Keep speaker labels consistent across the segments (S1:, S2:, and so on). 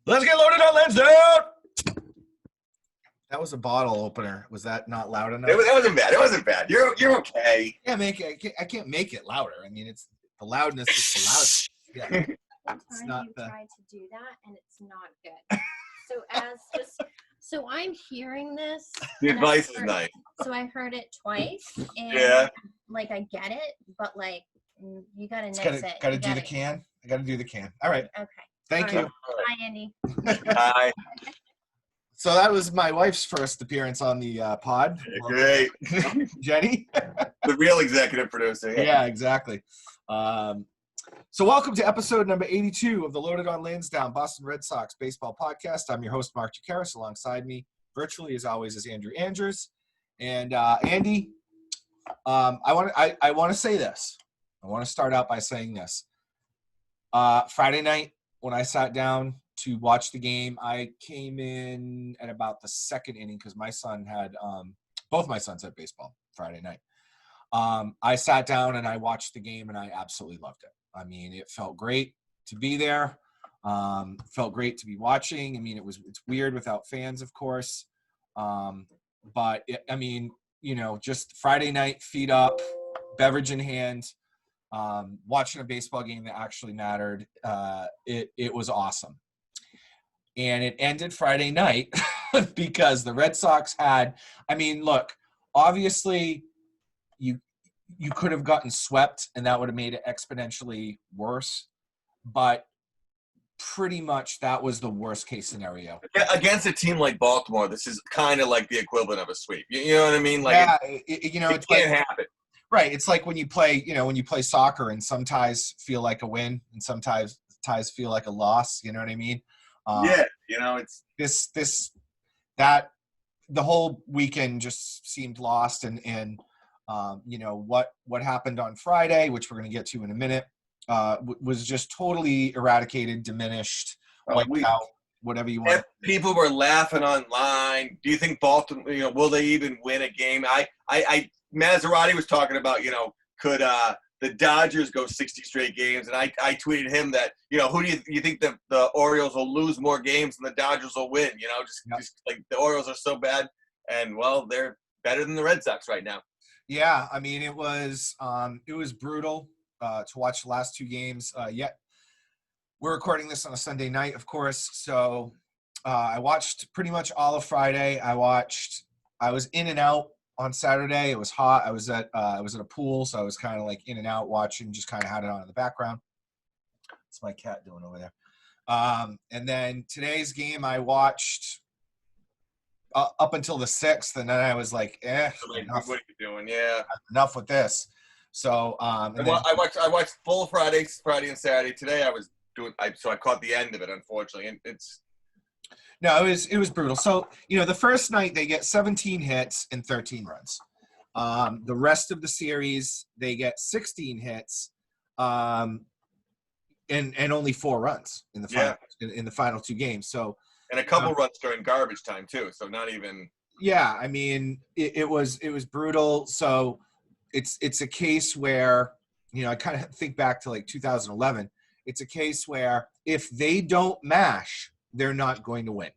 S1: Let's get loaded on Lansdowne. That was a bottle opener. Was that not loud enough?
S2: It wasn't bad. It wasn't bad. You're okay.
S1: Yeah, I can't make it louder. I mean, it's the loudness is the loudness. Yeah.
S3: It's not tried to do that, and it's not good. So I'm hearing this.
S2: The advice is nice.
S3: So I heard it twice, and I get it, but you gotta nix it.
S1: Gotta do the can. I gotta do the can. All right.
S3: Okay.
S1: Thank you.
S3: Hi, Andy.
S2: Hi.
S1: So that was my wife's first appearance on the pod.
S2: Great.
S1: Jenny.
S2: The real executive producer.
S1: Yeah, exactly. So welcome to episode number 82 of the Loaded on Lansdowne Boston Red Sox baseball podcast. I'm your host, Mark Jacaris. Alongside me, virtually as always, is Andrew Andrews. And Andy, I want to say this. I want to start out by saying this. Friday night, when I sat down to watch the game, I came in at about the second inning because my son had both my sons had baseball Friday night. I sat down and I watched the game and I absolutely loved it. I mean, it felt great to be there. Felt great to be watching. I mean, it's weird without fans, of course. But just Friday night, feet up, beverage in hand, watching a baseball game that actually mattered. It was awesome. And it ended Friday night because the Red Sox had, look, obviously you could have gotten swept and that would have made it exponentially worse. But pretty much that was the worst case scenario.
S2: Against a team like Baltimore, this is kind of like the equivalent of a sweep. You know what I mean?
S1: It
S2: can't happen.
S1: Right. It's like when you play soccer and some ties feel like a win and some ties feel like a loss. You know what I mean? It's the whole weekend just seemed lost and what happened on Friday, which we're going to get to in a minute, was just totally eradicated, diminished, wiped out, whatever you want.
S2: People were laughing online. Do you think Baltimore, will they even win a game? Maserati was talking about, could the Dodgers go 60 straight games? And I tweeted him that, who do you think the Orioles will lose more games than the Dodgers will win? Just like the Orioles are so bad. And, well, they're better than the Red Sox right now.
S1: Yeah, I mean, it was brutal to watch the last two games. Yet we're recording this on a Sunday night, of course. So I watched pretty much all of Friday. I was in and out on Saturday. It was hot. I was at a pool, so I was kind of like in and out watching, just kind of had it on in the background. What's my cat doing over there? And then today's game I watched up until the 6th, and then I was like, enough.
S2: What are you doing? Yeah,
S1: enough with this. So I
S2: watched full Friday and Saturday. Today I caught the end of it, unfortunately, and
S1: it was brutal. So the first night they get 17 hits and 13 runs. The rest of the series they get 16 hits, and only 4 runs in the final in the final 2 games. So.
S2: And a couple runs during garbage time too, so not even.
S1: Yeah, I mean, it was brutal. So it's a case where I kind of think back to like 2011. It's a case where if they don't mash, they're not going to win.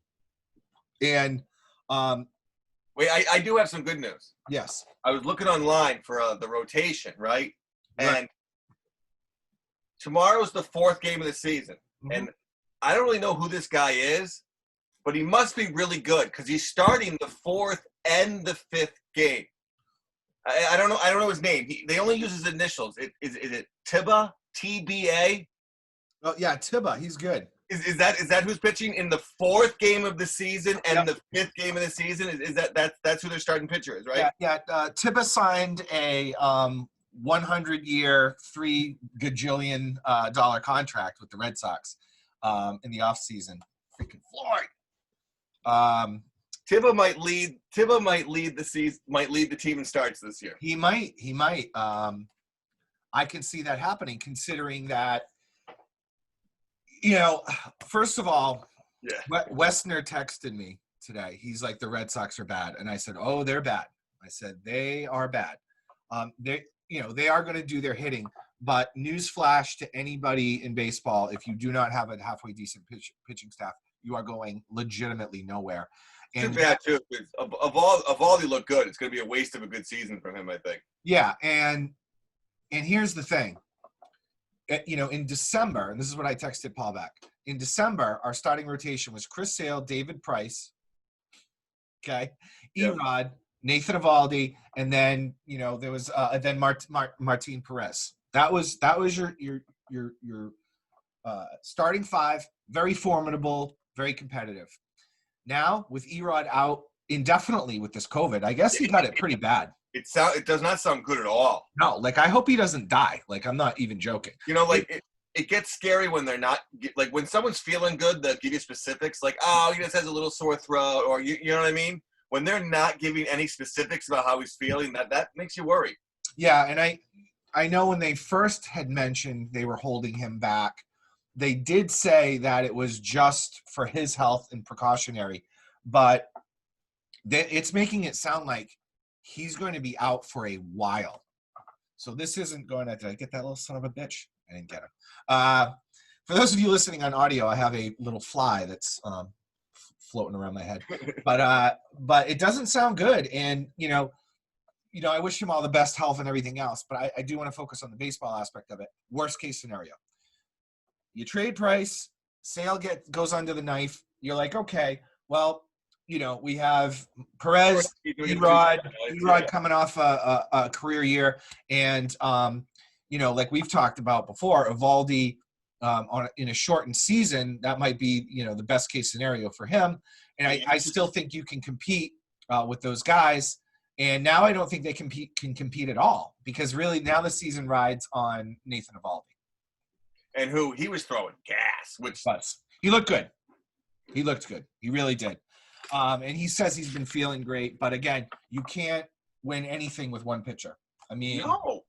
S1: And
S2: wait, I do have some good news.
S1: Yes,
S2: I was looking online for the rotation, right? And tomorrow's the 4th game of the season, and I don't really know who this guy is. But he must be really good because he's starting the 4th and the 5th game. I don't know his name. They only use his initials. Is it Tiba? TBA?
S1: Oh yeah, Tiba. He's good.
S2: Is that who's pitching in the 4th game of the season and the 5th game of the season? Is that's who their starting pitcher is, right?
S1: Yeah. Tiba signed a 100-year, $3 gajillion dollar contract with the Red Sox in the offseason. Freaking Floyd.
S2: Tiba might lead the season. Might lead the team in starts this year.
S1: He might. I can see that happening, considering that. First of all, Westner texted me today. He's like, the Red Sox are bad, and I said, "Oh, they're bad." I said, "They are bad. They are going to do their hitting, but newsflash to anybody in baseball: if you do not have a halfway decent pitching staff, you are going legitimately nowhere.
S2: Too
S1: And
S2: bad too. 'Cause of all he looked good, it's going to be a waste of a good season for him, I think.
S1: yeah, and here's the thing. In December, and this is what I texted Paul back. In December, our starting rotation was Chris Sale, David Price, okay,
S2: Yep.
S1: Erod, Nathan Eovaldi, and then there was then Martin Perez. That was your starting five. Very formidable, very competitive. Now with Erod out indefinitely with this COVID, I guess he got it pretty bad.
S2: It does not sound good at all.
S1: No, like I hope he doesn't die. Like I'm not even joking.
S2: It gets scary when they're not, like when someone's feeling good, they'll give you specifics like, oh, he just has a little sore throat, or you know what I mean? When they're not giving any specifics about how he's feeling, that makes you worry.
S1: Yeah, and I know when they first had mentioned they were holding him back, they did say that it was just for his health and precautionary, but it's making it sound like he's going to be out for a while. So this isn't going to – did I get that little son of a bitch? I didn't get him. For those of you listening on audio, I have a little fly that's floating around my head. But it doesn't sound good. And, I wish him all the best health and everything else. But I do want to focus on the baseball aspect of it. Worst case scenario. You trade Price. Sale goes under the knife. You're like, okay, well – we have Perez, Erod coming off a career year, and like we've talked about before, Eovaldi in a shortened season, that might be the best case scenario for him. And I still think you can compete with those guys. And now I don't think they can compete at all, because really now the season rides on Nathan Eovaldi.
S2: And he was throwing gas, which
S1: he looked good. He looked good. He really did. And he says he's been feeling great, but again, you can't win anything with one pitcher. I mean,
S2: no.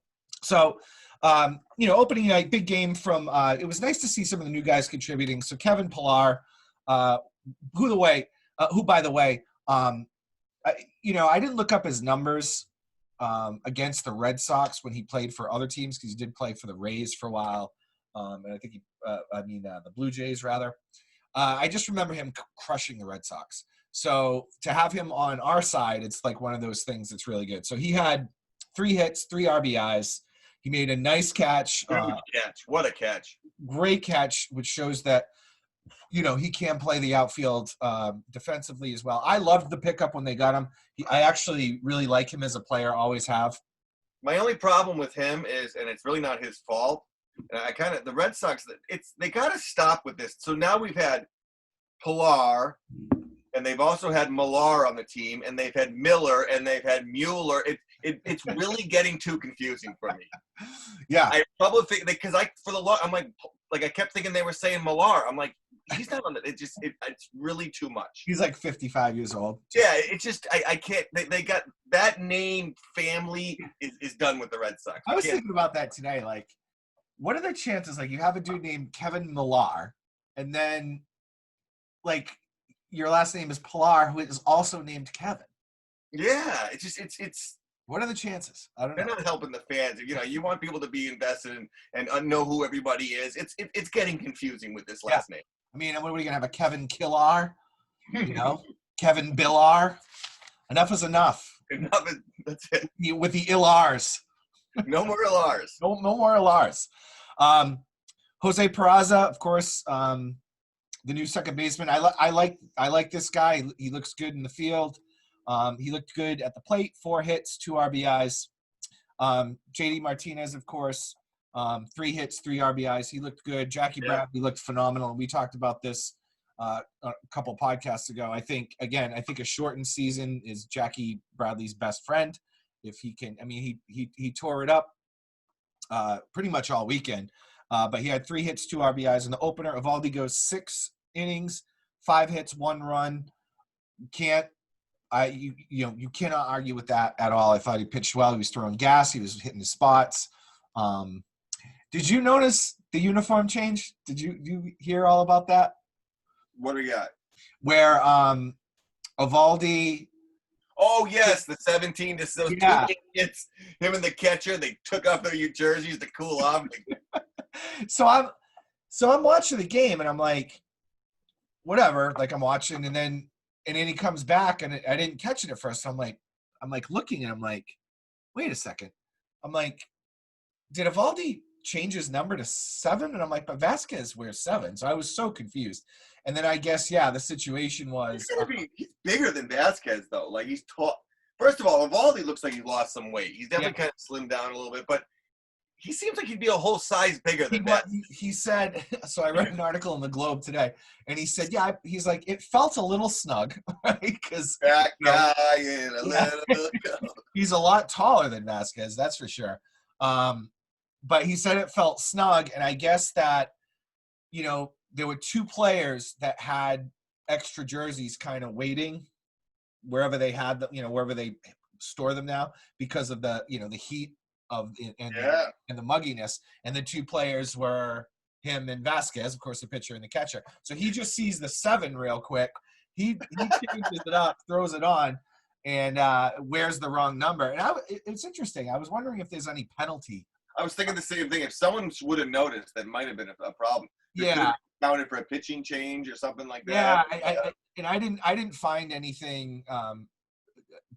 S1: So, opening night, big game from. It was nice to see some of the new guys contributing. So Kevin Pillar, who by the way, I didn't look up his numbers against the Red Sox when he played for other teams, because he did play for the Rays for a while, and I think the Blue Jays rather. I just remember him crushing the Red Sox. So to have him on our side, it's like one of those things that's really good. So he had 3 hits, 3 RBIs. He made a nice catch.
S2: What a catch.
S1: Great catch, which shows that, he can play the outfield defensively as well. I loved the pickup when they got him. I actually really like him as a player, always have.
S2: My only problem with him is, and it's really not his fault, the Red Sox, they got to stop with this. So now we've had Pillar, and they've also had Millar on the team, and they've had Miller, and they've had Mueller. It's really getting too confusing for me.
S1: Yeah,
S2: I probably think because I'm like I kept thinking they were saying Millar. I'm like, he's not on it. It's really too much.
S1: He's like 55 years old.
S2: Yeah, it's just I can't. They got that name family is done with the Red Sox.
S1: I was thinking about that today. Like, what are the chances? Like, you have a dude named Kevin Millar, and then like your last name is Pillar, who is also named Kevin.
S2: Yeah, it's.
S1: What are the chances? I don't know.
S2: They're not helping the fans. You want people to be invested and know who everybody is. It's getting confusing with this last name.
S1: I mean, what are we gonna have, a Kevin Killar? Kevin Billar. Enough is enough.
S2: That's it.
S1: With the Illars.
S2: No more Illars.
S1: No more Illars. Jose Peraza, of course, the new second baseman. I like this guy. He looks good in the field. He looked good at the plate. 4 hits, 2 RBIs. JD Martinez, of course, 3 hits, 3 RBIs. He looked good. Jackie Bradley looked phenomenal. We talked about this a couple podcasts ago. I think a shortened season is Jackie Bradley's best friend. If he can, he tore it up pretty much all weekend. But he had 3 hits, 2 RBIs in the opener. Eovaldi goes 6 innings, 5 hits, 1 run. You cannot argue with that at all. I thought he pitched well. He was throwing gas. He was hitting the spots. Did you notice the uniform change? Did you hear all about that?
S2: What do we got?
S1: Where Eovaldi.
S2: Oh yes, the 17. Those 2 idiots, him and the catcher. They took off their jerseys to cool off.
S1: So I'm watching the game and I'm like, whatever. Like I'm watching, and then he comes back, and I didn't catch it at first. So I'm like looking, and I'm like, wait a second. I'm like, did Evaldi change his number to 7? And I'm like, but Vasquez wears 7. So I was so confused. And then I guess, the situation was
S2: he's bigger than Vasquez though. Like he's tall. First of all, Evaldi looks like he lost some weight. He's definitely kind of slimmed down a little bit, but he seems like he'd be a whole size bigger than that.
S1: He said, so I read an article in the Globe today, and he said, he's like, it felt a little snug, right? Because
S2: that guy in a little
S1: he's a lot taller than Vasquez, that's for sure. But he said it felt snug, and I guess that, there were 2 players that had extra jerseys kind of waiting wherever they had them, wherever they store them now because of the, the heat of and the mugginess. And the 2 players were him and Vasquez, of course, the pitcher and the catcher. So he just sees the 7 real quick. He changes it up, throws it on, and wears the wrong number. And it's interesting. I was wondering if there's any penalty.
S2: I was thinking the same thing. If someone would have noticed, that might have been a problem. Counted for a pitching change or something like that.
S1: I didn't find anything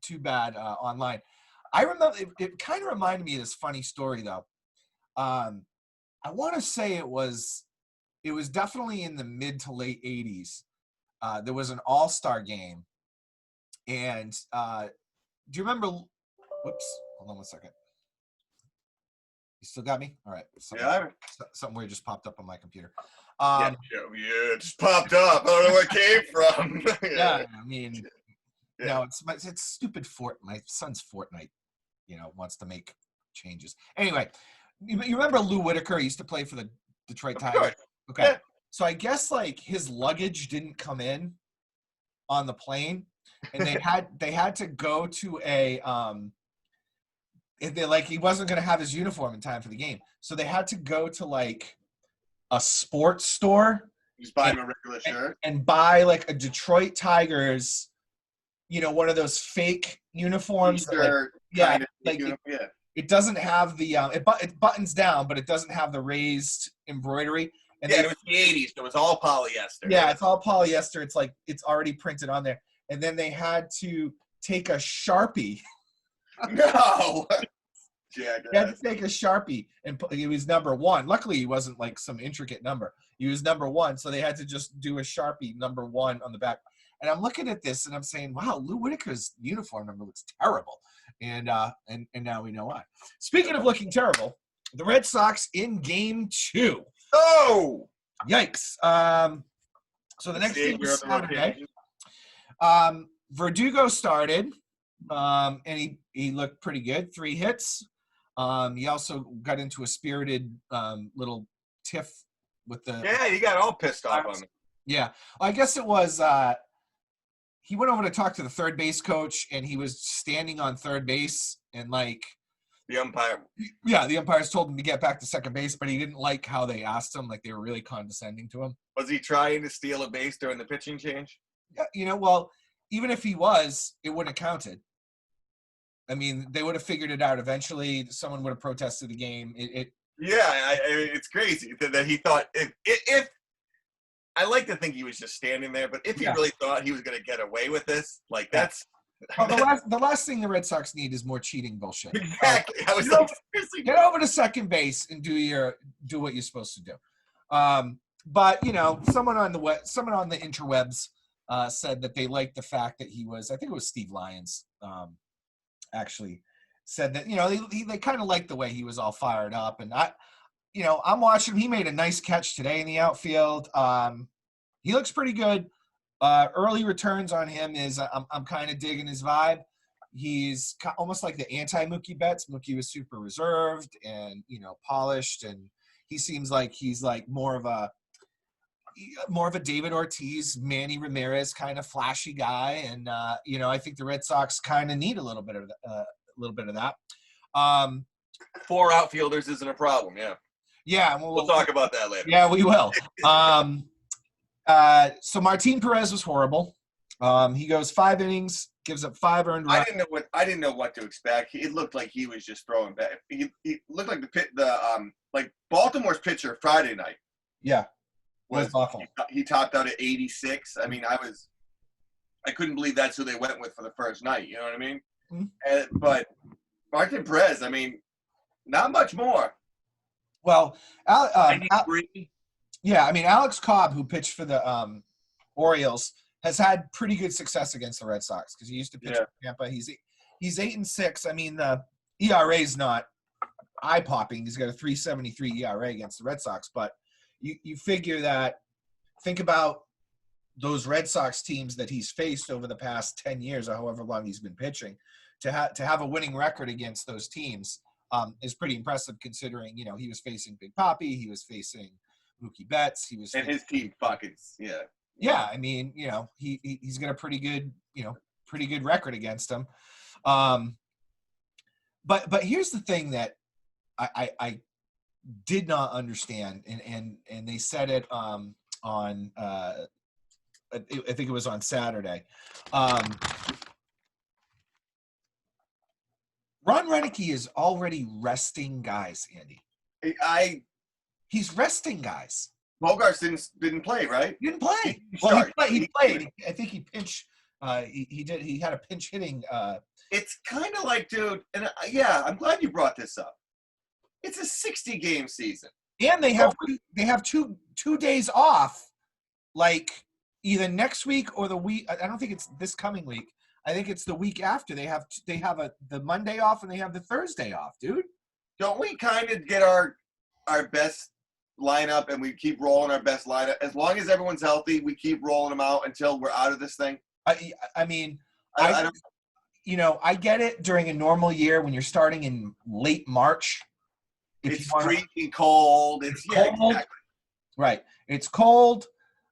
S1: too bad online. I remember it kind of reminded me of this funny story though. I want to say it was definitely in the mid to late 80s. There was an all-star game, and do you remember? Whoops, hold on 1 second. You still got me? All right. Something weird just popped up on my computer.
S2: It just popped up. I don't know where it came from.
S1: I mean, no, it's stupid my son's Fortnite, wants to make changes. Anyway, you remember Lou Whitaker? He used to play for the Detroit Tigers. Okay. Yeah. So I guess like his luggage didn't come in on the plane, and they had to go to a he wasn't going to have his uniform in time for the game. So they had to go to like a sports store.
S2: Just buy him a regular shirt.
S1: And buy like a Detroit Tigers, one of those fake uniforms. It doesn't have the it buttons down, but it doesn't have the raised embroidery.
S2: And it was the 80s, so it was all polyester.
S1: Yeah, it's all polyester. It's like it's already printed on there. And then they had to take a Sharpie.
S2: No.
S1: He had to take a Sharpie, and he was number 1. Luckily, he wasn't like some intricate number. He was number 1, so they had to just do a Sharpie number 1 on the back. And I'm looking at this, and I'm saying, "Wow, Lou Whitaker's uniform number looks terrible." And now we know why. Speaking of looking terrible, the Red Sox in Game 2.
S2: Oh,
S1: yikes! So the next game is Saturday. Verdugo started. And he looked pretty good. 3 hits. He also got into a spirited little tiff with the.
S2: Yeah, he got all pissed off on me.
S1: Yeah, I guess it was. He went over to talk to the third base coach, and he was standing on third base, and like
S2: the umpire.
S1: Yeah, the umpires told him to get back to second base, but he didn't like how they asked him. Like they were really condescending to him.
S2: Was he trying to steal a base during the pitching change?
S1: Yeah, well, even if he was, it wouldn't have counted. I mean, they would have figured it out eventually. Someone would have protested the game.
S2: It's crazy that he thought if I like to think he was just standing there, but if he really thought he was going to get away with this, like that's
S1: well, the last thing the Red Sox need is more cheating bullshit.
S2: Exactly. I was
S1: get over to second base and do what you're supposed to do. But someone on the interwebs said that they liked the fact that he was. I think it was Steve Lyons. Actually said that they kind of liked the way he was all fired up, and I'm watching him. He made a nice catch today in the outfield. He looks pretty good. Early returns on him is I'm kind of digging his vibe. He's almost like the anti-Mookie Betts. Mookie was super reserved and polished, and he seems like he's like more of a David Ortiz, Manny Ramirez kind of flashy guy, and I think the Red Sox kind of need a little bit of that.
S2: 4 outfielders isn't a problem.
S1: Yeah,
S2: we'll talk about that later.
S1: Yeah, we will. So Martin Perez was horrible. He goes 5 innings, gives up 5 earned runs.
S2: I didn't know what to expect. It looked like he was just throwing back. He looked like like Baltimore's pitcher Friday night.
S1: Yeah. was awful.
S2: He topped out at 86. I mean, I couldn't believe that's who they went with for the first night. You know what I mean?
S1: Mm-hmm.
S2: But Martin Perez, I mean, not much more.
S1: Well,
S2: yeah,
S1: I mean, Alex Cobb, who pitched for the Orioles, has had pretty good success against the Red Sox because he used to pitch for Tampa. He's 8-6. I mean, the ERA is not eye-popping. He's got a 3.73 ERA against the Red Sox, but you figure that. Think about those Red Sox teams that he's faced over the past 10 years or however long he's been pitching. To have a winning record against those teams is pretty impressive, considering he was facing Big Papi, he was facing Mookie Betts,
S2: and his team buckets,
S1: yeah. I mean, he's got a pretty good record against them. But here's the thing that I did not understand, and they said it on I think it was on Saturday. Ron Renicky is already resting guys, Andy. He's resting guys.
S2: Bogarts didn't play, right?
S1: He didn't play. He played. I think he pinched. He did. He had a pinch hitting.
S2: It's kind of like, dude, and I'm glad you brought this up. It's a 60-game season,
S1: and they have two days off, like either next week or the week. I don't think it's this coming week. I think it's the week after. They have the Monday off and they have the Thursday off, dude.
S2: Don't we kind of get our best lineup and we keep rolling our best lineup? As long as everyone's healthy, we keep rolling them out until we're out of this thing.
S1: I mean, I don't. I get it during a normal year when you're starting in late March.
S2: It's freaking cold. It's cold. Exactly.
S1: Right. It's cold.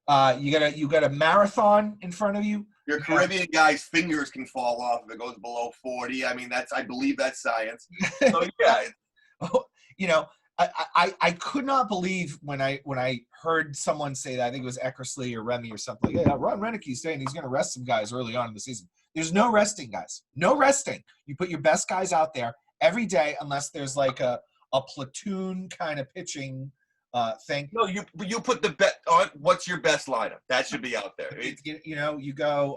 S1: You got a marathon in front of you.
S2: Your Caribbean guy's fingers can fall off if it goes below 40. I mean, I believe that's science. So yeah.
S1: I could not believe when I heard someone say that. I think it was Eckersley or Remy or something. Yeah, Ron Renicky's saying he's going to rest some guys early on in the season. There's no resting, guys. No resting. You put your best guys out there every day, unless there's like a platoon kind of pitching thing.
S2: No, you put the bet on. What's your best lineup? That should be out there.
S1: You go.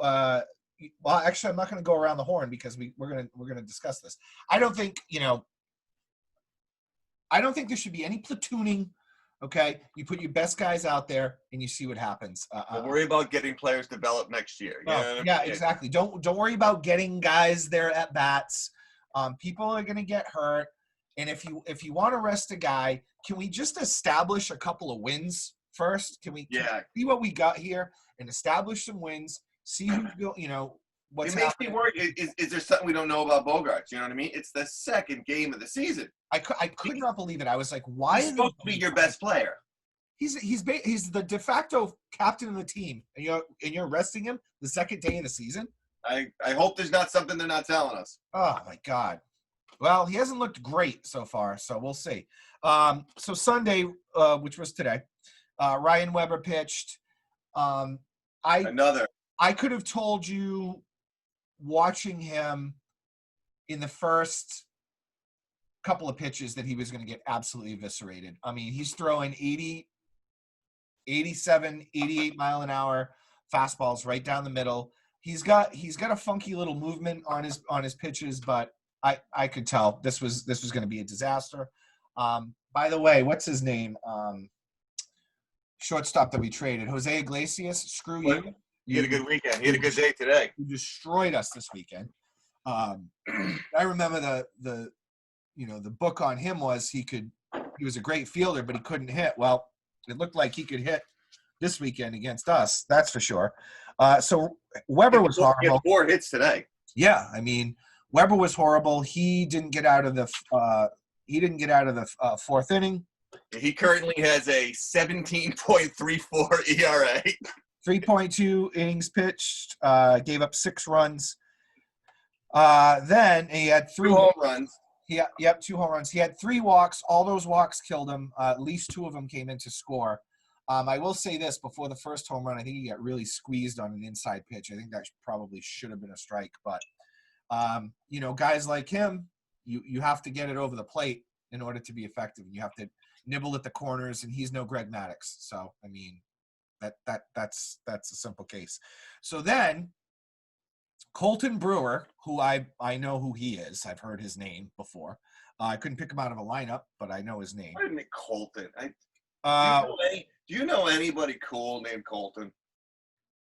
S1: Well, actually, I'm not going to go around the horn because we're gonna discuss this. I don't think there should be any platooning. Okay, you put your best guys out there and you see what happens.
S2: Don't worry about getting players developed next year.
S1: Yeah, exactly. Don't worry about getting guys their at bats. People are going to get hurt, and if you want to rest a guy, can we just establish a couple of wins first? Can we see what we got here and establish some wins? See who's what's happening. It makes
S2: me worry. Is there something we don't know about Bogarts? You know what I mean? It's the second game of the season.
S1: I could not believe it. I was like, why?
S2: He's supposed to be your best player.
S1: He's the de facto captain of the team, and you're resting him the second day of the season.
S2: I hope there's not something they're not telling us.
S1: Oh my God. Well, he hasn't looked great so far, so we'll see. So Sunday, which was today, Ryan Weber pitched. I could have told you watching him in the first couple of pitches that he was going to get absolutely eviscerated. I mean, he's throwing 80, 87, 88 mile an hour fastballs right down the middle. He's got a funky little movement on his pitches, but I could tell this was going to be a disaster. By the way, what's his name? Shortstop that we traded, Jose Iglesias. Screw you.
S2: He had a good weekend. He had a good day today.
S1: You destroyed us this weekend. I remember the book on him was he was a great fielder, but he couldn't hit. Well, it looked like he could hit this weekend against us. That's for sure. So Weber was horrible.
S2: He had 4 hits today.
S1: Yeah, I mean, Weber was horrible. He didn't get out of the fourth inning.
S2: He currently has a 17.34 ERA.
S1: 3.2 innings pitched. Gave up 6 runs. Then he had 3
S2: home runs.
S1: 2 home runs. He had 3 walks. All those walks killed him. At least 2 of them came in to score. I will say this, before the first home run, I think he got really squeezed on an inside pitch. I think that probably should have been a strike. But, guys like him, you have to get it over the plate in order to be effective. You have to nibble at the corners, and he's no Greg Maddux. So, I mean, That's a simple case. So then Colton Brewer, who I know who he is. I've heard his name before. I couldn't pick him out of a lineup, but I know his name.
S2: Why didn't it Colton? Do you know anybody cool named Colton?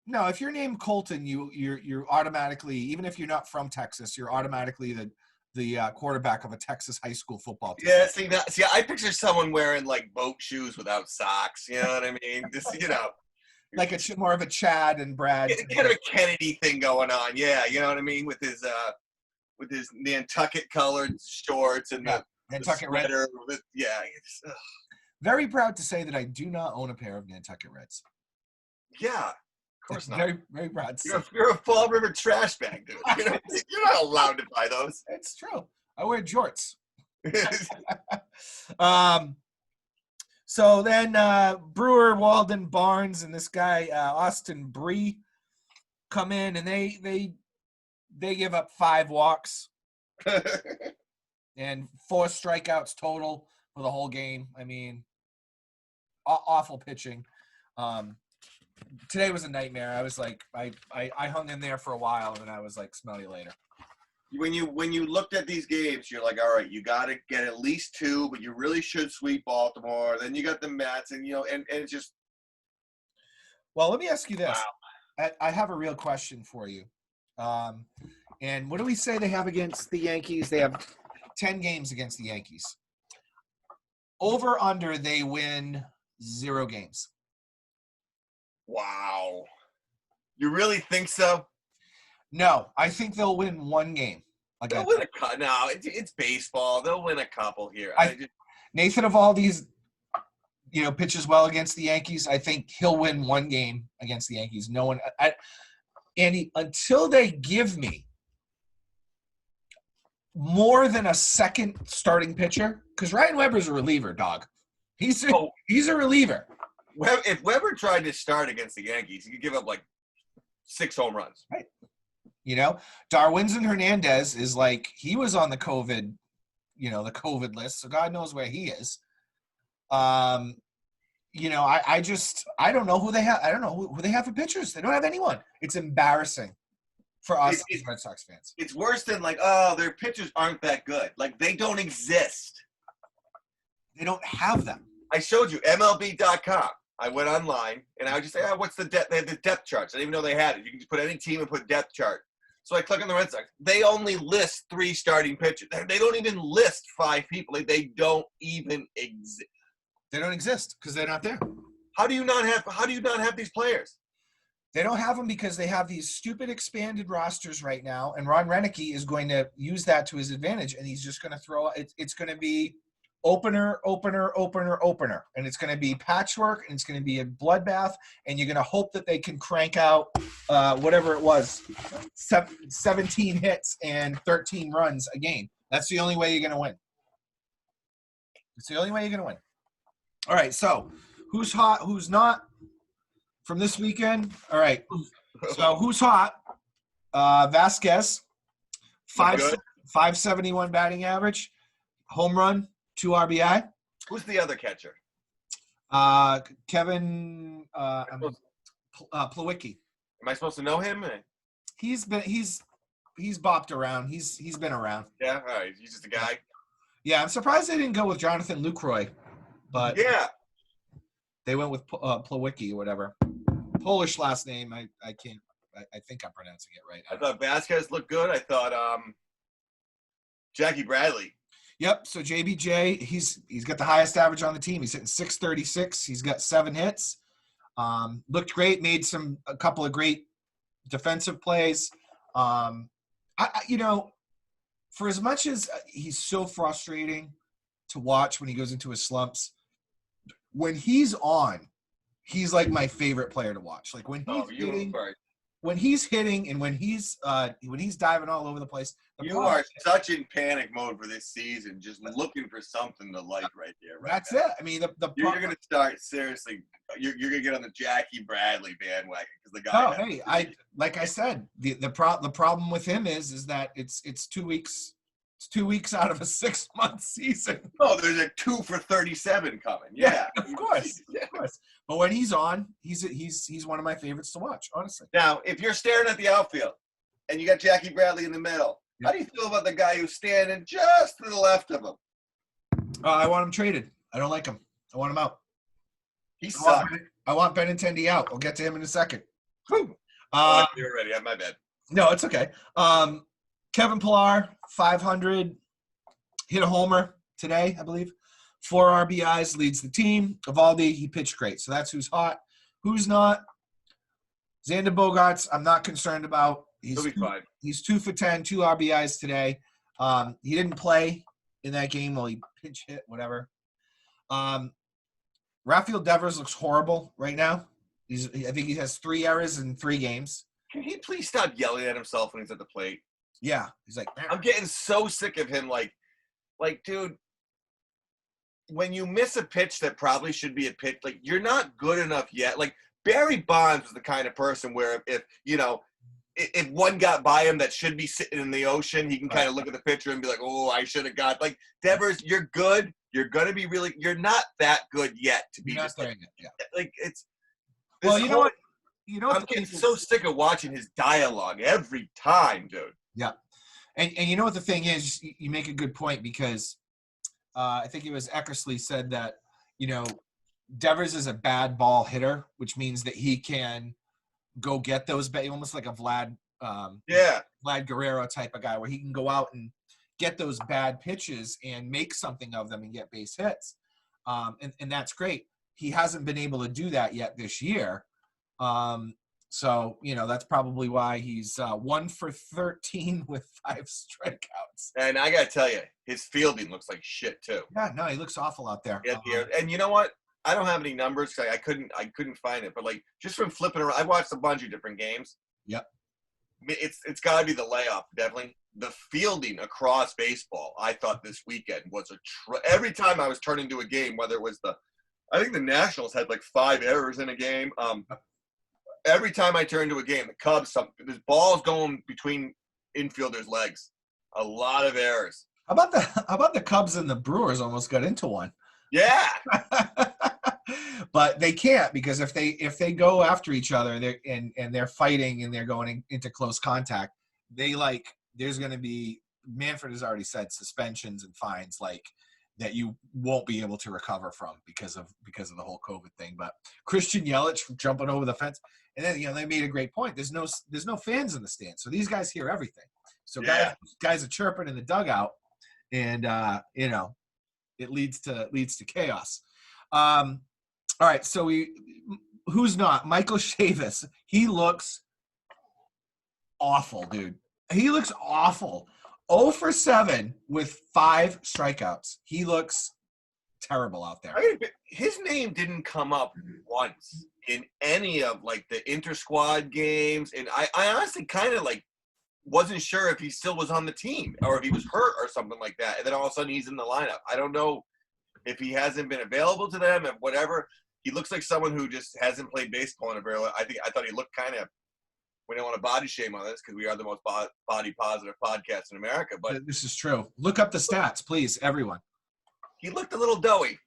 S1: No, if you're named Colton, you're automatically, even if you're not from Texas, you're automatically the quarterback of a Texas high school football team.
S2: Yeah, see, I picture someone wearing like boat shoes without socks. You know what I mean? Just
S1: like more of a Chad and Brad.
S2: Kind of a Kennedy thing going on. Yeah, you know what I mean? With his Nantucket colored shorts and the
S1: Nantucket
S2: sweater.
S1: Red.
S2: Yeah.
S1: Very proud to say that I do not own a pair of Nantucket Reds.
S2: Yeah, of course not.
S1: Very, very proud.
S2: You're a Fall River trash bag, dude. You're not allowed to buy those.
S1: It's true. I wear jorts. So then Brewer, Walden, Barnes, and this guy Austin Bree come in, and they give up 5 walks and 4 strikeouts total for the whole game. I mean, awful pitching. Today was a nightmare. I was like, I hung in there for a while, and I was like, smell you later.
S2: When you looked at these games, you're like, all right, you got to get at least 2, but you really should sweep Baltimore. Then you got the Mets, and and it's just.
S1: Well, let me ask you this.
S2: Wow.
S1: I have a real question for you. And what do we say they have against the Yankees? They have 10 games against the Yankees. Over under, they win 0 games.
S2: Wow. You really think so?
S1: No, I think they'll win 1 game.
S2: They'll win a couple. No, it's baseball. They'll win a couple here.
S1: Nathan Eovaldi's, pitches well against the Yankees. I think he'll win 1 game against the Yankees. No one, Andy, until they give me more than a second starting pitcher, because Ryan Weber's a reliever, dog. He's a reliever.
S2: If Weber tried to start against the Yankees, he could give up like 6 home runs.
S1: Right. Darwinzon Hernandez is like, he was on the COVID, the COVID list, so God knows where he is. I don't know who they have. I don't know who they have for pitchers. They don't have anyone. It's embarrassing for us as Red Sox fans.
S2: It's worse than their pitchers aren't that good. Like, they don't exist.
S1: They don't have them.
S2: I showed you MLB.com. I went online and I would just say, what's the depth? They have the depth charts. I didn't even know they had it. You can just put any team and put depth chart. So I click on the Red Sox. They only list 3 starting pitchers. They don't even list 5 people. They don't even exist.
S1: They don't exist because they're not there.
S2: How do you not have these players?
S1: They don't have them because they have these stupid expanded rosters right now, and Ron Renicky is going to use that to his advantage, and he's just going to throw it. It's going to be opener, and it's going to be patchwork, and it's going to be a bloodbath, and you're going to hope that they can crank out whatever it was, 17 hits and 13 runs a game. That's the only way you're going to win. It's the only way you're going to win. All right, so who's hot, who's not from this weekend? All right, so who's hot? Vasquez, 571 batting average, home run, 2 RBI.
S2: Who's the other catcher?
S1: Kevin Plawecki.
S2: Am I supposed to know him?
S1: He's bopped around. He's been around.
S2: Yeah, all right. He's just a guy.
S1: Yeah, I'm surprised they didn't go with Jonathan Lucroy, but
S2: yeah,
S1: they went with Plawecki or whatever. Polish last name. I can't. I think I'm pronouncing it right.
S2: I thought Vasquez looked good. I thought Jackie Bradley.
S1: Yep. So JBJ, he's got the highest average on the team. He's hitting .636. He's got 7 hits. Looked great. Made a couple of great defensive plays. For as much as he's so frustrating to watch when he goes into his slumps, when he's on, he's like my favorite player to watch. Like when he's hitting and when he's diving all over the place.
S2: You are such in panic mode for this season, just looking for something to like right there.
S1: That's it. I mean,
S2: you're going to start seriously. You're going to get on the Jackie Bradley bandwagon because the guy.
S1: Oh, hey, like I said, the problem with him is that it's 2 weeks It's 2 weeks out of a 6-month season.
S2: Oh, there's a 2 for 37 coming. Yeah,
S1: of course. Of course. But when he's on, he's one of my favorites to watch, honestly.
S2: Now, if you're staring at the outfield and you got Jackie Bradley in the middle, how do you feel about the guy who's standing just to the left of him?
S1: I want him traded. I don't like him. I want him out.
S2: He sucks.
S1: I want Benintendi out. We'll get to him in a second.
S2: You're ready. My bad.
S1: No, it's okay. Kevin Pillar, 500, hit a homer today, I believe. 4 RBIs, leads the team. Evaldi, he pitched great. So that's who's hot. Who's not? Xander Bogaerts, I'm not concerned about.
S2: He'll be fine.
S1: He's 2 for 10, 2 RBIs today. He didn't play in that game while he pinch hit, whatever. Rafael Devers looks horrible right now. I think he has 3 errors in 3 games.
S2: Can he please stop yelling at himself when he's at the plate?
S1: Yeah, he's like,
S2: I'm getting so sick of him. Like, dude, when you miss a pitch that probably should be a pitch, like, you're not good enough yet. Like, Barry Bonds was the kind of person where if one got by him that should be sitting in the ocean, he can kind of look at the pitcher and be like, oh, I should have got. Like, Devers, you're good. You're going to be really – you're not that good yet to be just like, like, it's – well,
S1: you know what?
S2: I'm getting so sick of watching his dialogue every time, dude.
S1: Yeah. And you know what the thing is? You make a good point because I think it was Eckersley said that, Devers is a bad ball hitter, which means that he can go get those, almost like a Vlad Guerrero type of guy where he can go out and get those bad pitches and make something of them and get base hits. And that's great. He hasn't been able to do that yet this year. So, that's probably why he's 1 for 13 with 5 strikeouts.
S2: And I got to tell you, his fielding looks like shit too.
S1: Yeah, no, he looks awful out there.
S2: And you know what? I don't have any numbers. I couldn't find it. But, like, just from flipping around, I watched a bunch of different games.
S1: Yep.
S2: It's got to be the layoff, definitely. The fielding across baseball, I thought this weekend was every time I was turning to a game, whether it was I think the Nationals had like 5 errors in a game. Every time I turn to a game, the Cubs, there's balls going between infielders' legs. A lot of errors.
S1: How about the Cubs and the Brewers almost got into one?
S2: Yeah.
S1: But they can't because if they go after each other they're fighting and they're going into close contact, there's going to be, Manfred has already said, suspensions and fines that you won't be able to recover from because of the whole COVID thing. But Christian Yelich jumping over the fence, and then they made a great point. There's no fans in the stands, so these guys hear everything. So guys are chirping in the dugout, and it leads to chaos. All right, so who's not? Michael Chavis. He looks awful, dude. He looks awful. 0 for 7 with 5 strikeouts. He looks terrible out there.
S2: His name didn't come up once in any of the inter-squad games, and I honestly kind of wasn't sure if he still was on the team or if he was hurt or something like that. And then all of a sudden he's in the lineup. I don't know if he hasn't been available to them and whatever. He looks like someone who just hasn't played baseball in a very long. I thought he looked kind of. We don't want to body shame on this because we are the most body positive podcast in America. But
S1: this is true. Look up the stats, please, everyone.
S2: He looked a little doughy.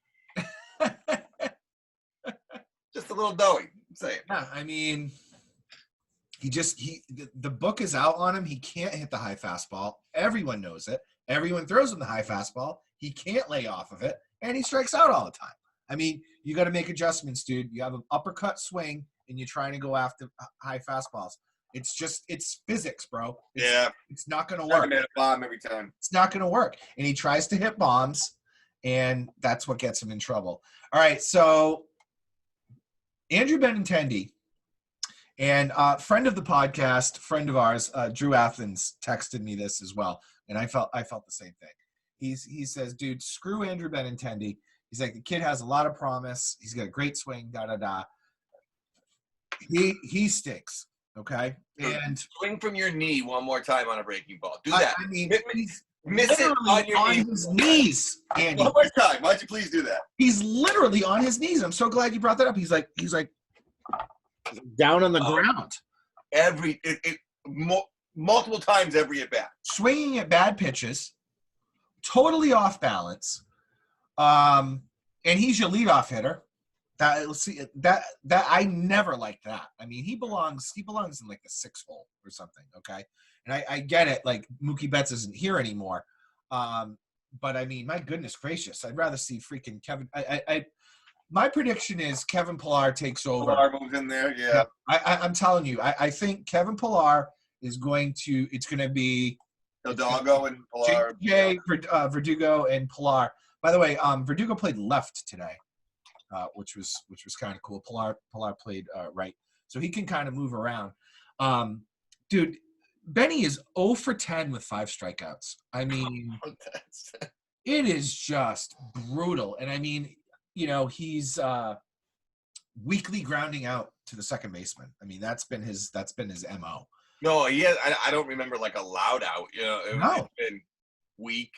S2: Just a little doughy. I'm saying.
S1: Yeah, I mean, the book is out on him. He can't hit the high fastball. Everyone knows it. Everyone throws him the high fastball. He can't lay off of it, and he strikes out all the time. I mean, you got to make adjustments, dude. You have an uppercut swing, and you're trying to go after high fastballs. It's physics, bro. It's not going to work.
S2: Hit a bomb every time.
S1: It's not going to work. And he tries to hit bombs, and that's what gets him in trouble. All right, so Andrew Benintendi and friend of the podcast, friend of ours, Drew Athens, texted me this as well, and I felt the same thing. He says, dude, screw Andrew Benintendi. He's like, the kid has a lot of promise. He's got a great swing, da-da-da. He stinks. Okay, and
S2: swing from your knee one more time on a breaking ball. Do that.
S1: I mean,
S2: miss it on your
S1: his knees, Andy.
S2: One more time. Why don't you please do that?
S1: He's literally on his knees. I'm so glad you brought that up. He's like down on the ground.
S2: Multiple times every at bat.
S1: Swinging at bad pitches, totally off balance. And he's your leadoff hitter. That I never liked that. I mean, he belongs in like the 6th hole or something. Okay. And I get it. Like Mookie Betts isn't here anymore. But I mean, my goodness gracious, I'd rather see freaking Kevin. My prediction is Kevin Pillar takes over.
S2: Pillar moves in there. Yeah.
S1: I'm telling you, I think Kevin Pillar is going to, it's going to be
S2: Hidalgo and Pillar.
S1: Verdugo and Pillar. By the way, Verdugo played left today, which was kind of cool. Pillar played right, so he can kind of move around. Dude, Benny is 0 for 10 with 5 strikeouts. I mean, it is just brutal. And I mean, you know, he's weekly grounding out to the second baseman. I mean, that's been his MO.
S2: No, I don't remember like a loud out. You know, it's been weak.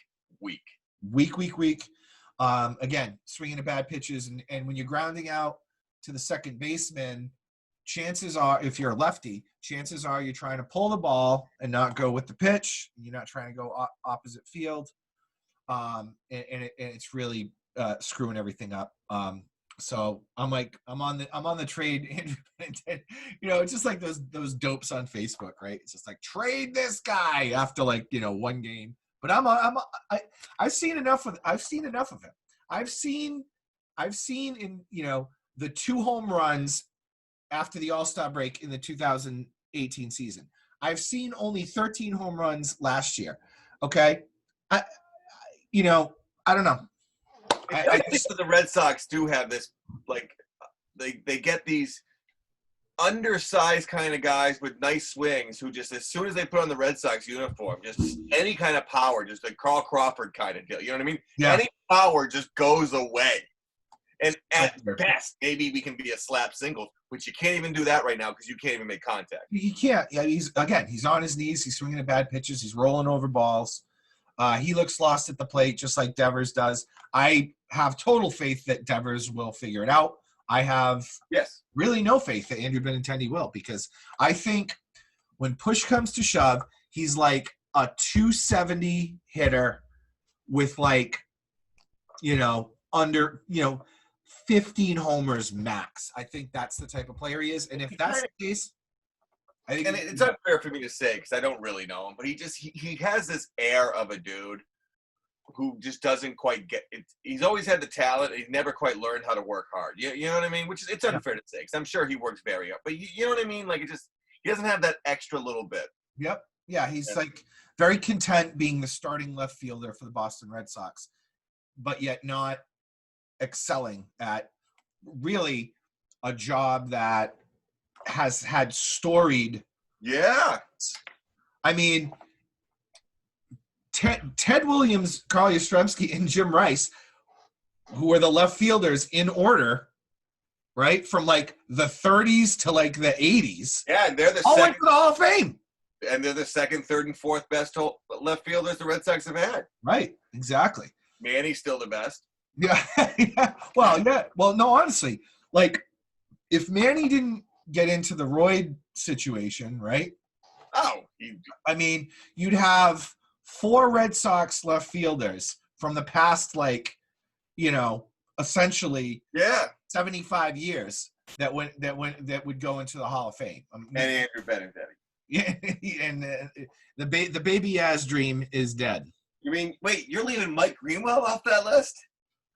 S1: Again, swinging to bad pitches, and when you're grounding out to the second baseman, chances are, if you're a lefty, chances are you're trying to pull the ball and not go with the pitch. You're not trying to go opposite field, and it's really screwing everything up. So I'm on the trade, Andrew. You know, it's just like those dopes on Facebook, right? It's just like, trade this guy after like, you know, one game. But I've seen enough of him. I've seen in, you know, the 2 home runs after the All-Star break in the 2018 season. I've seen only 13 home runs last year. Okay, I don't know.
S2: I think that the Red Sox do have this, like, they get these undersized kind of guys with nice swings who just, as soon as they put on the Red Sox uniform, just any kind of power, just like Carl Crawford kind of deal. You know what I mean? Yeah. Any power just goes away. And at best, maybe we can be a slap single, which you can't even do that right now because you can't even make contact.
S1: He can't. Yeah, he's on his knees. He's swinging at bad pitches. He's rolling over balls. He looks lost at the plate, just like Devers does. I have total faith that Devers will figure it out. I have really no faith that Andrew Benintendi will, because I think when push comes to shove, he's like a 270 hitter with like, you know, under, you know, 15 homers max. I think that's the type of player he is. And if that's the case, I think
S2: it's unfair for me to say because I don't really know him, but he has this air of a dude who just doesn't quite get it. He's always had the talent. He's never quite learned how to work hard. You know what I mean? Which is, it's unfair to say because I'm sure he works very hard. But you know what I mean? Like, he doesn't have that extra little bit.
S1: Yep. Yeah, he's like very content being the starting left fielder for the Boston Red Sox, but yet not excelling at really a job that has had storied.
S2: Yeah.
S1: I mean, Ted Williams, Carl Yastrzemski, and Jim Rice, who were the left fielders in order, right? From like the 30s to like the 80s.
S2: Yeah, and they're the
S1: all went to the Hall of Fame.
S2: And they're the second, third, and fourth best left fielders the Red Sox have had.
S1: Right, exactly.
S2: Manny's still the best.
S1: Yeah. Well, yeah. Well, no, honestly, like if Manny didn't get into the roid situation, right?
S2: Oh.
S1: I mean, you'd have 4 Red Sox left fielders from the past, like, you know, essentially 75 years that would go into the Hall of Fame.
S2: And Andrew Benintendi.
S1: Yeah, and the baby Yaz dream is dead.
S2: You mean, wait, you're leaving Mike Greenwell off that list?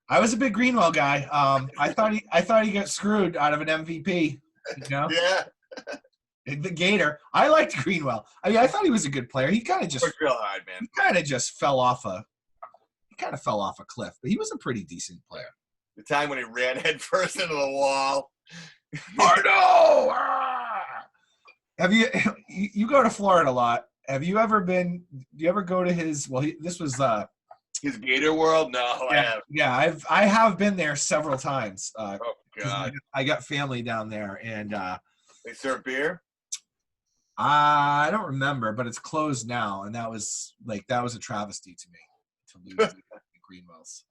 S1: I was a big Greenwell guy. I thought he got screwed out of an MVP. You know?
S2: Yeah.
S1: The Gator. I liked Greenwell. I mean, I thought he was a good player. He kind of just
S2: real hard, man.
S1: He kind of just fell off a cliff, but he was a pretty decent player.
S2: The time when he ran headfirst into the wall.
S1: Oh no! Have you go to Florida a lot? Have you ever been? Do you ever go to his? Well, this was
S2: his Gator World. No,
S1: yeah,
S2: I have.
S1: Yeah, I have been there several times.
S2: Oh God!
S1: I got family down there, and
S2: they serve beer.
S1: I don't remember, but it's closed now, and that was a travesty to me to lose the Greenwells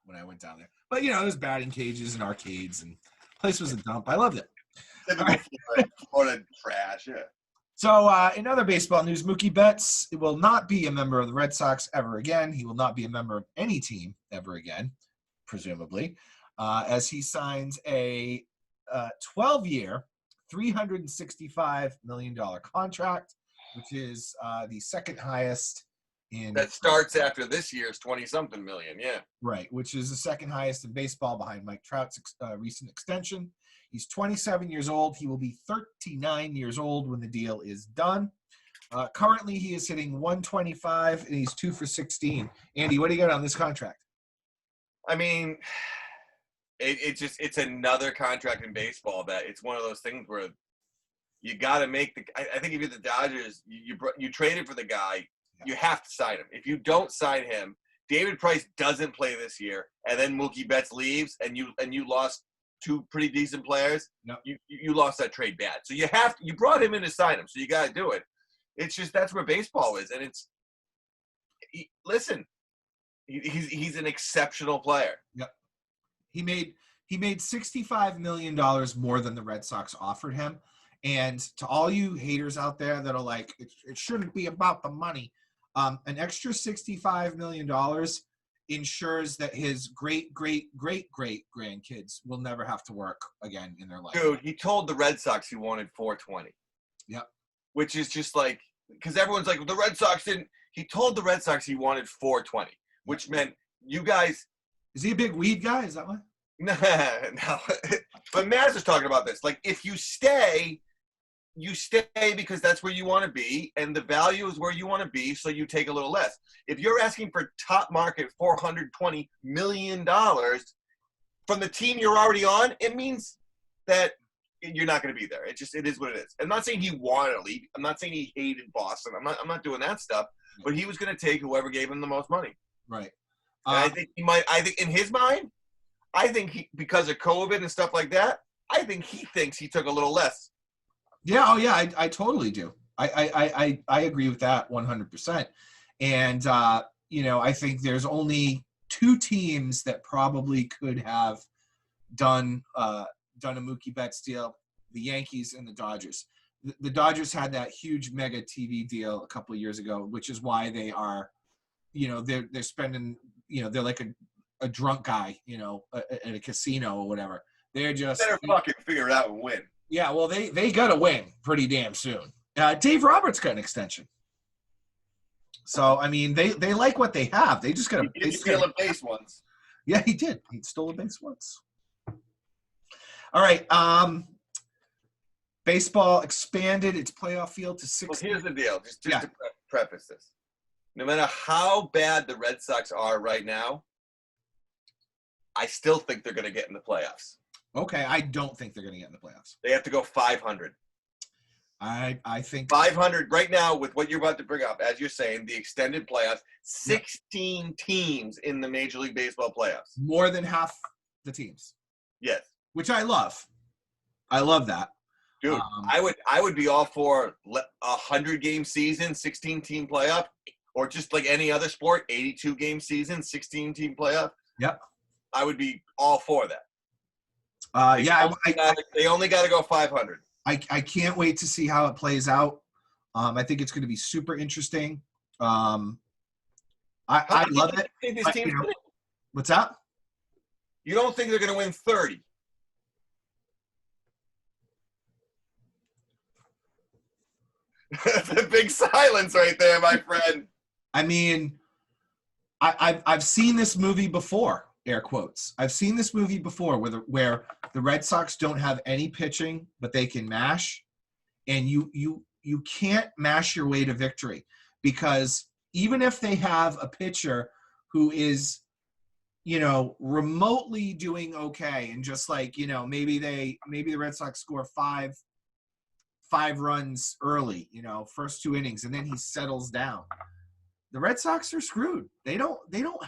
S1: when I went down there. But you know, there's batting cages and arcades, and the place was a dump. I loved it.
S2: Florida trash. Yeah.
S1: So in other baseball news, Mookie Betts will not be a member of the Red Sox ever again. He will not be a member of any team ever again, presumably, as he signs a 12-year, $365 million contract, which is the second highest in.
S2: That starts after this year's 20-something million, yeah.
S1: Right, which is the second highest in baseball behind Mike Trout's recent extension. He's 27 years old. He will be 39 years old when the deal is done. Currently, he is hitting 125, and he's 2 for 16. Andy, what do you got on this contract?
S2: I mean, it's another contract in baseball that it's one of those things where you got to make the. I think if you're the Dodgers, you traded for the guy, you have to sign him. If you don't sign him, David Price doesn't play this year, and then Mookie Betts leaves, and you lost two pretty decent players.
S1: No.
S2: You lost that trade bad. So you brought him in to sign him, so you got to do it. It's just that's where baseball is, and listen, he's an exceptional player.
S1: Yep. He made $65 million more than the Red Sox offered him. And to all you haters out there that are like, it shouldn't be about the money, an extra $65 million ensures that his great grandkids will never have to work again in their life.
S2: Dude, he told the Red Sox he wanted $420.
S1: Yep.
S2: Which is just like, because everyone's like, the Red Sox didn't. He told the Red Sox he wanted $420, which meant you guys.
S1: Is he a big weed guy? Is that why?
S2: No. But Maz was talking about this. Like, if you stay because that's where you want to be, and the value is where you want to be, so you take a little less. If you're asking for top market $420 million from the team you're already on, it means that you're not going to be there. It is what it is. I'm not saying he wanted to leave. I'm not saying he hated Boston. I'm not doing that stuff. But he was going to take whoever gave him the most money.
S1: Right.
S2: And I think in his mind, because of COVID and stuff like that, I think he thinks he took a little less.
S1: Yeah. Oh, yeah. I totally do. I agree with that 100%. And I think there's only two teams that probably could have done a Mookie Betts deal: the Yankees and the Dodgers. The Dodgers had that huge mega TV deal a couple of years ago, which is why they are, they're spending, they're like a drunk guy, at a casino or whatever. They're just
S2: better fucking figure it out and win.
S1: Yeah, well, they got to win pretty damn soon. Dave Roberts got an extension. So, I mean, they like what they have. They just got to –
S2: He steal a base once.
S1: Yeah, he did. He stole a base once. All right. Baseball expanded its playoff field to 6.
S2: Well, here's the deal, just to preface this. No matter how bad the Red Sox are right now, I still think they're going to get in the playoffs.
S1: Okay, I don't think they're going to get in the playoffs.
S2: They have to go 500.
S1: I think
S2: 500 right now with what you're about to bring up, as you're saying, the extended playoffs, 16 teams in the Major League Baseball playoffs.
S1: More than half the teams.
S2: Yes.
S1: Which I love. I love that.
S2: Dude, I would be all for 100-game season, 16-team playoff, or just like any other sport, 82-game season, 16-team playoff.
S1: Yep.
S2: I would be all for that. They only got to go 500.
S1: I can't wait to see how it plays out. I think it's going to be super interesting. I love it. What's that?
S2: You don't think they're going to win 30? That's a big silence right there, my friend.
S1: I mean, I've seen this movie before. Air quotes. I've seen this movie before where the Red Sox don't have any pitching, but they can mash, and you can't mash your way to victory, because even if they have a pitcher who is, remotely doing okay, and just like, maybe the Red Sox score five runs early, first 2 innings, and then he settles down. The Red Sox are screwed. They don't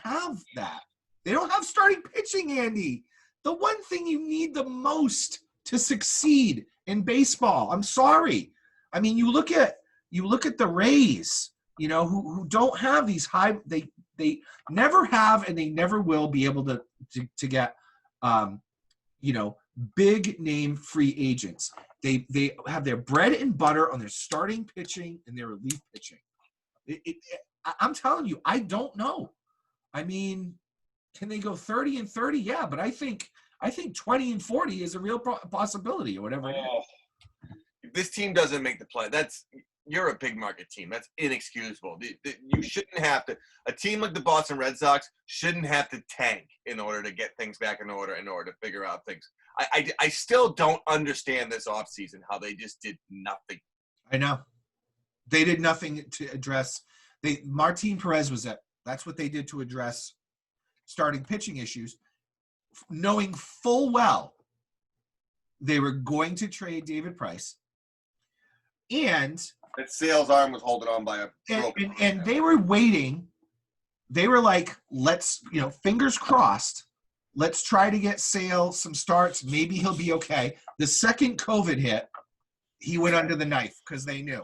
S1: have that. They don't have starting pitching, Andy. The one thing you need the most to succeed in baseball. I'm sorry. I mean, you look at the Rays, who don't have these high. They never have, and they never will be able to get, big name free agents. They have their bread and butter on their starting pitching and their relief pitching. I'm telling you, I don't know. I mean, can they go 30-30? Yeah, but I think 20-40 is a real possibility or whatever.
S2: Oh, if this team doesn't make the play, you're a big market team. That's inexcusable. You shouldn't have to. A team like the Boston Red Sox shouldn't have to tank in order to get things back in order to figure out things. I still don't understand this offseason, how they just did nothing.
S1: I know. They did nothing to address. Martin Perez was it. That's what they did to address starting pitching issues, knowing full well they were going to trade David Price. And
S2: that Sale's arm was holding on by a broken
S1: and they were waiting. They were like, let's, fingers crossed. Let's try to get Sale some starts. Maybe he'll be okay. The second COVID hit, he went under the knife because they knew.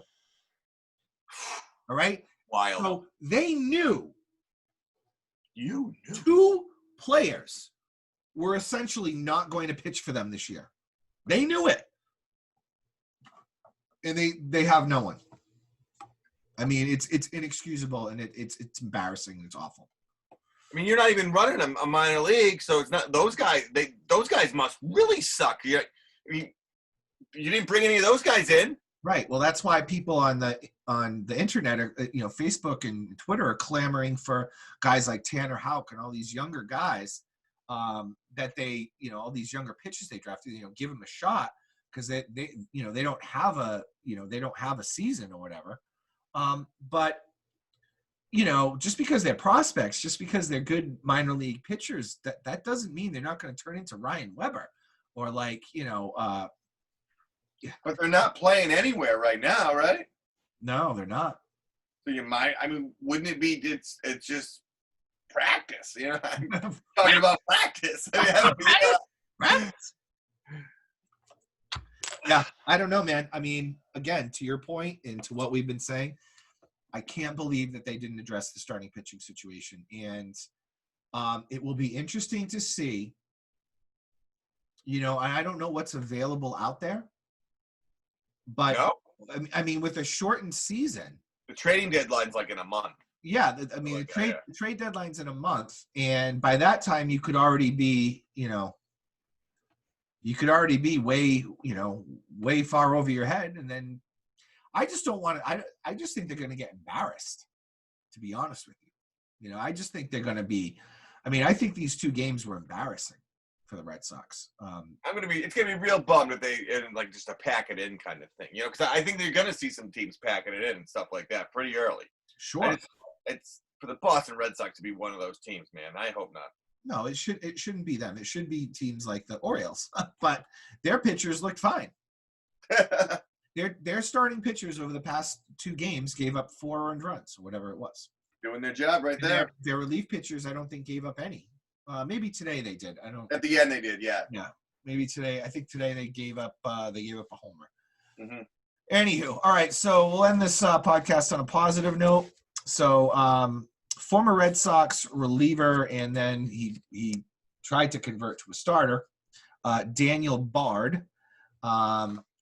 S1: All right?
S2: Wild.
S1: So they knew.
S2: You knew.
S1: 2 players were essentially not going to pitch for them this year. They knew it. And they have no one. I mean, it's inexcusable, and it's embarrassing. It's awful.
S2: I mean, you're not even running a minor league, so it's not those guys. Those guys must really suck. You didn't bring any of those guys in,
S1: right? Well, that's why people on the internet, are, Facebook and Twitter, are clamoring for guys like Tanner Houck and all these younger guys that they, all these younger pitchers they drafted. Give them a shot because they don't have a season or whatever. But just because they're prospects, just because they're good minor league pitchers, that doesn't mean they're not going to turn into Ryan Weber or
S2: But they're not playing anywhere right now, right?
S1: No, they're not.
S2: So you might. I mean, wouldn't it be? It's just practice. I'm talking about practice.
S1: Practice. Yeah, I don't know, man. I mean, again, to your point and to what we've been saying, I can't believe that they didn't address the starting pitching situation. And it will be interesting to see, I don't know what's available out there. But,
S2: no.
S1: I mean, with a shortened season.
S2: The trading deadline's like in a month.
S1: Yeah, I mean, the trade deadline's in a month. And by that time, you could already be, way far over your head. And then I just don't want to – I just think they're going to get embarrassed, to be honest with you. I just think they're going to be – I mean, I think these 2 games were embarrassing for the Red Sox.
S2: It's going to be real bummed if they just a pack it in kind of thing, because I think they're going to see some teams packing it in and stuff like that pretty early.
S1: Sure.
S2: It's for the Boston Red Sox to be one of those teams, man. I hope not.
S1: No, it shouldn't be them. It should be teams like the Orioles, but their pitchers looked fine. Their starting pitchers over the past 2 games gave up 4 earned runs or whatever it was.
S2: Doing their job right there.
S1: Their relief pitchers, I don't think, gave up any. Maybe today they did. I don't.
S2: At the end they did, yeah.
S1: Yeah, maybe today. I think today they gave up. They gave up a homer.
S2: Mm-hmm.
S1: Anywho, all right. So we'll end this podcast on a positive note. So, former Red Sox reliever, and then he tried to convert to a starter. Daniel Bard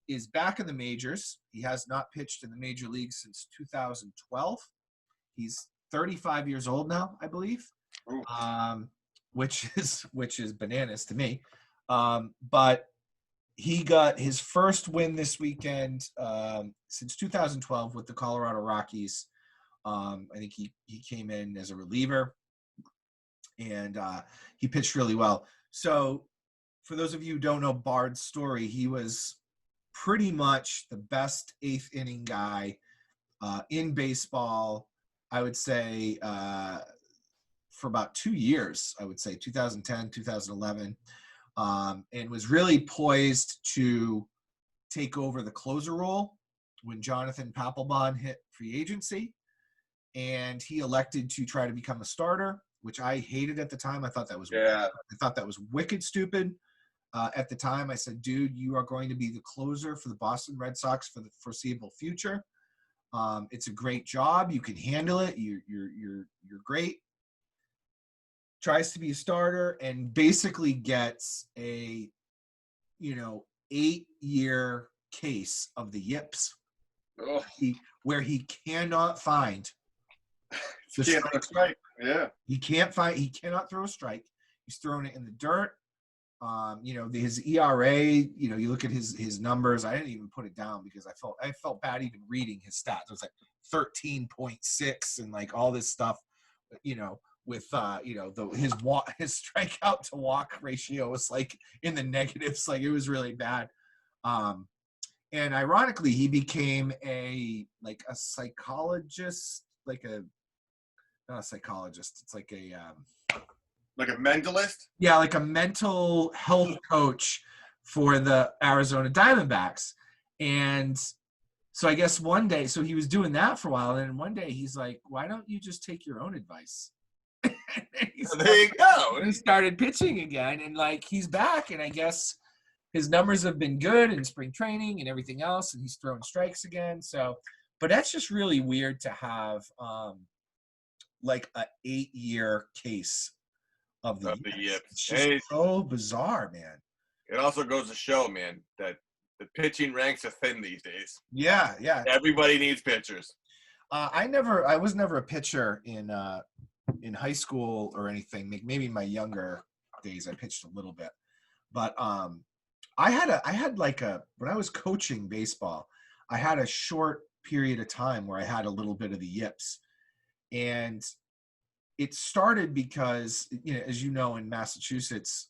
S1: is back in the majors. He has not pitched in the major leagues since 2012. He's 35 years old now, I believe. Which is bananas to me. But he got his first win this weekend since 2012 with the Colorado Rockies. I think he came in as a reliever, and he pitched really well. So for those of you who don't know Bard's story, he was pretty much the best 8th inning guy in baseball, I would say, for about 2 years, I would say 2010, 2011, and was really poised to take over the closer role when Jonathan Papelbon hit free agency. And he elected to try to become a starter, which I hated at the time. I thought that was wicked stupid. At the time, I said, dude, you are going to be the closer for the Boston Red Sox for the foreseeable future. It's a great job. You can handle it. You're great. Tries to be a starter and basically gets a 8-year case of the yips,
S2: Oh,
S1: where he cannot find the
S2: can't
S1: strike.
S2: strike. Yeah.
S1: He cannot throw a strike. He's throwing it in the dirt. His ERA, you look at his numbers. I didn't even put it down because I felt bad even reading his stats. It was like 13.6 and like all this stuff, with his strikeout to walk ratio was like in the negatives. Like it was really bad. And ironically, he became a psychologist, not a psychologist. It's like
S2: a mentalist?
S1: Yeah, like a mental health coach for the Arizona Diamondbacks. And so I guess one day, so he was doing that for a while. And then one day he's like, why don't you just take your own advice?
S2: There you go.
S1: He started pitching again, and like he's back, and I guess his numbers have been good in spring training and everything else, and he's throwing strikes again. So, but that's just really weird to have like a 8-year case of the yips. It's just so bizarre, man.
S2: It also goes to show, man, that the pitching ranks are thin these days.
S1: Yeah.
S2: Everybody needs pitchers.
S1: I was never a pitcher in high school or anything. Maybe in my younger days I pitched a little bit, but I had when I was coaching baseball, I had a short period of time where I had a little bit of the yips, and it started because, as you know, in Massachusetts,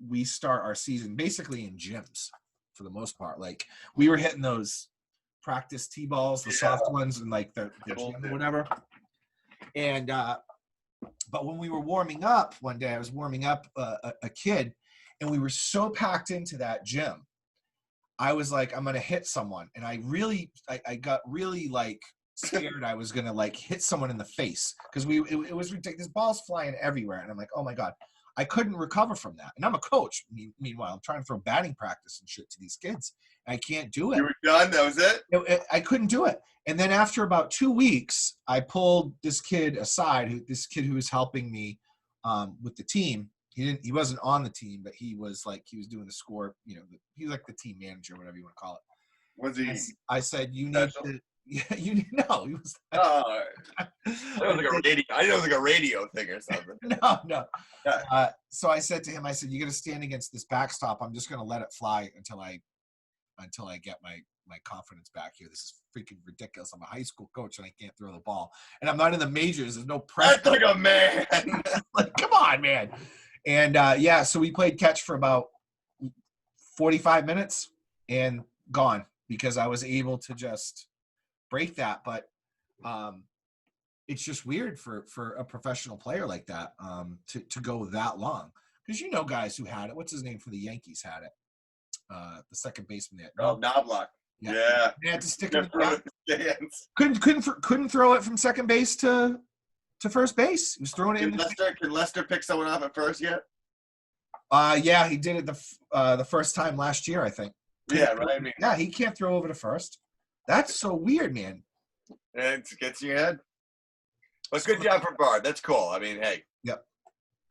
S1: we start our season basically in gyms for the most part. Like we were hitting those practice T-balls, the soft ones, and like the gym or whatever. And but when we were warming up one day, I was warming up a kid, and we were so packed into that gym. I was like, I'm gonna hit someone, and I got really like scared I was gonna like hit someone in the face because it was ridiculous. Balls flying everywhere, and I'm like, oh my god, I couldn't recover from that. And I'm a coach. Meanwhile, I'm trying to throw batting practice and shit to these kids. I can't do it.
S2: You were done. That was it.
S1: I couldn't do it. And then after about 2 weeks, I pulled this kid aside. This kid who was helping me with the team. He wasn't on the team, but he was doing the score. He was like the team manager, whatever you want to call it.
S2: Was he?
S1: I said, you need to. Yeah, no, he was.
S2: I know it was like a radio thing or something.
S1: No. So I said to him, you got to stand against this backstop. I'm just going to let it fly until I get my confidence back here. This is freaking ridiculous. I'm a high school coach and I can't throw the ball, and I'm not in the majors. There's no pressure.
S2: That's like a man.
S1: Like, come on, man. And so we played catch for about 45 minutes and gone because I was able to just break that. But it's just weird for a professional player like that to go that long, because guys who had it. What's his name for the Yankees had it? The second baseman there.
S2: Knobloch.
S1: Yeah. They had to stick it in. Couldn't throw it from second base to first base. He was throwing it in.
S2: Can Lester pick someone off at first yet?
S1: Yeah, he did it the first time last year, I think.
S2: Yeah, right.
S1: Yeah, he can't throw over to first. That's so weird, man.
S2: It gets in your head. Well, good job for Bard. That's cool. I mean, hey.
S1: Yep.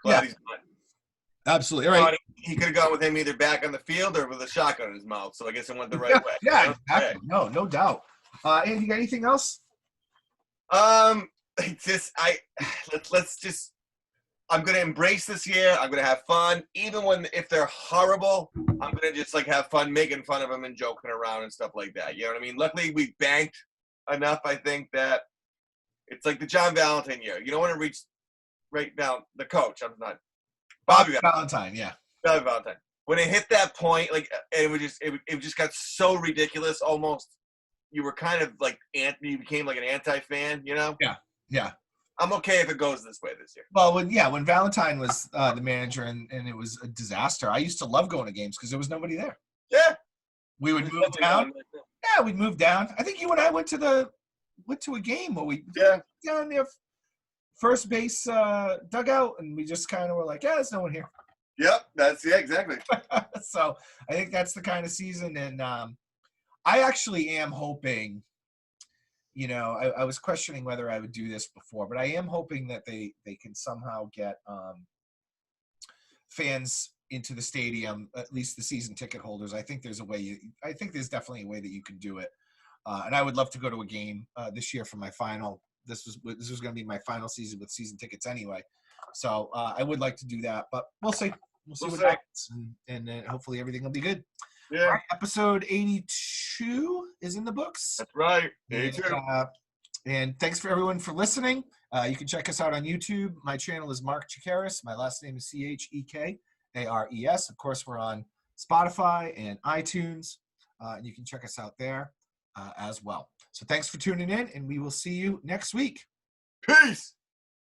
S2: Glad he's done.
S1: Absolutely. All right.
S2: He could have gone with him either back on the field or with a shotgun in his mouth. So I guess it went the right way.
S1: Yeah, exactly. No doubt. Andy, got anything else?
S2: I'm gonna embrace this year. I'm gonna have fun, even if they're horrible. I'm gonna just have fun making fun of them and joking around and stuff like that. You know what I mean? Luckily, we banked enough. I think that it's like the John Valentine year. You don't want to reach right now. The coach, I'm not Bobby
S1: Valentine. Yeah,
S2: Bobby Valentine. When it hit that point, it just got so ridiculous. Almost, you were kind of you became like an anti-fan.
S1: Yeah.
S2: I'm okay if it goes this way this year.
S1: Well, when Valentine was the manager and it was a disaster, I used to love going to games because there was nobody there.
S2: Yeah.
S1: We would move down. Yeah, we'd move down. I think you and I went to a game where we down near first base dugout, and we just kind of were like, yeah, there's no one here.
S2: Yep, exactly.
S1: So I think that's the kind of season, and I actually am hoping. I was questioning whether I would do this before, but I am hoping that they can somehow get fans into the stadium, at least the season ticket holders. I think there's definitely a way that you can do it. And I would love to go to a game this year for my final. This was going to be my final season with season tickets anyway. So I would like to do that, but we'll see. We'll see what happens, and hopefully everything will be good.
S2: Yeah.
S1: All right, episode 82 is in the books.
S2: That's right. 82.
S1: And thanks for everyone for listening. You can check us out on YouTube. My channel is Mark Chikaris. My last name is Chekares. Of course, we're on Spotify and iTunes. And you can check us out there as well. So thanks for tuning in, and we will see you next week.
S2: Peace.